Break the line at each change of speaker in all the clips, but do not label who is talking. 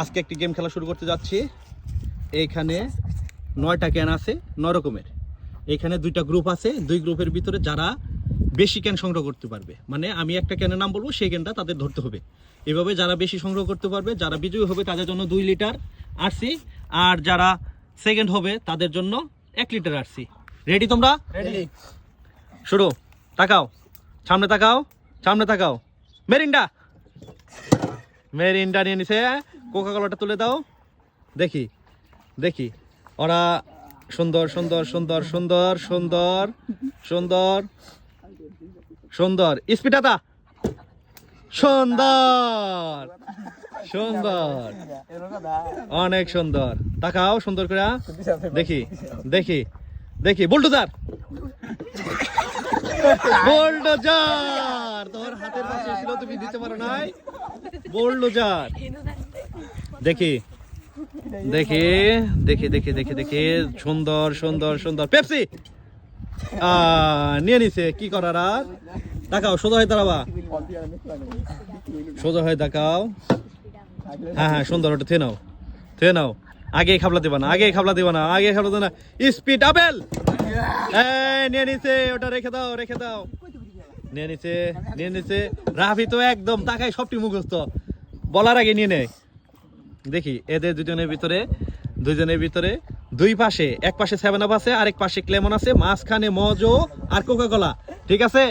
আজকে একটি গেম খেলা শুরু করতে যাচ্ছি। এইখানে 9টা ক্যান আছে, 9 রকমের। এখানে 2টা গ্রুপ আছে, 2 গ্রুপের ভিতরে যারা বেশি ক্যান সংগ্রহ করতে পারবে, মানে আমি একটা ক্যানের নাম বলবো, সেই ক্যানটা তাদের ধরতে হবে। এভাবে যারা বেশি সংগ্রহ করতে পারবে, যারা বিজয়ী হবে তাদের জন্য 2 লিটার আরসি, আর যারা সেকেন্ড হবে তাদের জন্য 1 লিটার আরসি। রেডি তোমরা?
রেডি।
শুরু। তাকাও, সামনে তাকাও, সামনে তাকাও। মেরিন্ডা, মেরিন্ডা নিয়ে নিছে। কোকা কোলাটা তুলে দাও, দেখি দেখি। ওরা সুন্দর সুন্দর সুন্দর সুন্দর সুন্দর সুন্দর সুন্দর স্পিডাতা, সুন্দর সুন্দর, অনেক সুন্দর। তাকাও সুন্দর করে, দেখি দেখি দেখি। বুলডোজার, বুলডোজার তোর হাতের কাছে ছিল, তুমি দিতে পারো নাই। বুলডোজার, দেখি দেখি দেখি দেখি দেখি দেখি। সুন্দর সুন্দর সুন্দর। পেপসি নিয়ে নিছে। কি করার আর? তাকাও, সোজা হয়ে দাঁড়াবা, সোজা হয়ে তাকাও। হ্যাঁ হ্যাঁ, সুন্দর। ওটা থে নাও, থে নাও। আগে খাবলা দিবা না, আগে খাবলা দিবা না, আগে খাবলা দিবা না। স্পিড আপেল নিয়ে নিছে। ওটা রেখে দাও, রেখে দাও। নিয়ে নিছে, নিয়ে নিছে। রাফি তো একদম তাকাই সবটি মুখস্থ, বলার আগে নিয়ে নেয়। দেখি এদের দুজনের ভিতরে 2 পাশে, এক পাশে 7 আপ আছে, আরেক পাশে ক্লেমন আছে, মাঝখানে মজো আর কোকা কোলা। ঠিক আছে,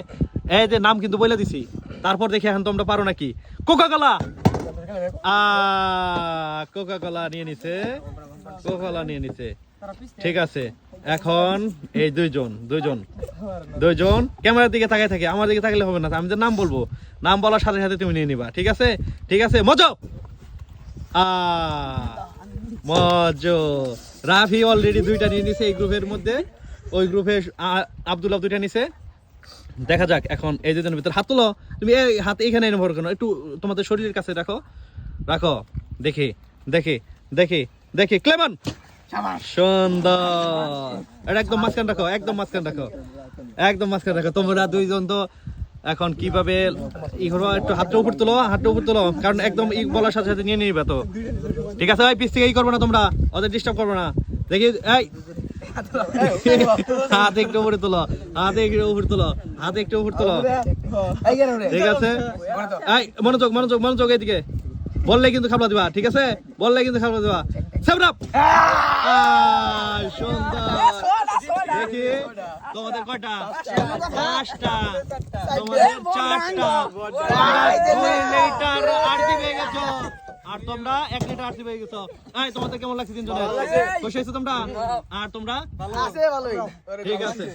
এই যে নাম কিন্তু বলে দিছি। তারপর দেখি এখন তোমরা পারো নাকি। কোকা কোলা, কোকা কোলা নিয়ে নিছে, কোকা কোলা নিয়ে নিছে। ঠিক আছে, এখন এই দুইজন ক্যামেরার দিকে তাকায় থাকে। আমার দিকে তাকালে হবে না, আমি যে নাম বলবো, নাম বলার সাথে সাথে তুমি নিয়ে নিবা। ঠিক আছে, ঠিক আছে। মজো, মজো। রাফি অলরেডি 2টা নিয়ে নিছে এই গ্রুপের মধ্যে। ওই গ্রুপে আব্দুল্লাহ 2টা নিছে। দেখা যাক এখন এই দুজনের ভিতরে। হাত তুলো, তুমি এই হাত এখানে এনে ভর কেন, একটু তোমাদের শরীরের কাছে রাখো, রাখো। দেখি দেখি দেখি দেখি। ক্লেমন, সুন্দর। এটা একদম মাঝখান রাখো, একদম মাঝখান রাখো, একদম মাঝখান রাখো। তোমরা 2জন তো এখন কিভাবে ই করবো, একটু হাতটা উপর তোলো, হাতটা উপর তোলো, কারণ একদম ই বলার সাথে সাথে নিয়ে নিবে তো। ঠিক আছে, ওই পিছ থেকে ই করবো না, তোমরা ওদের ডিস্টার্ব করবো না। দেখি, এই হাত একটু উপরে তোলো, হাত একটু উপর তোলো, হাত একটু উপর তোলো। ঠিক আছে, এই মনোযোগ মনোযোগ মনোযোগ। এইদিকে বললে কিন্তু খাবলা দিবা। ঠিক আছে, বললে কিন্তু খাবলা দিবা। সেভেন আপ, সুন্দর। দেখি তোমাদের কয়টা? 5টা, তোমাদের 4টা। 2 লিটার আরসি পেয়ে গেছো, আর তোমরা 1 লিটার আরসি পেয়ে গেছো। এই তোমাদের কেমন লাগছে তিনজনের? খুশি হয়েছো তোমরা? আর তোমরা? ঠিক আছে।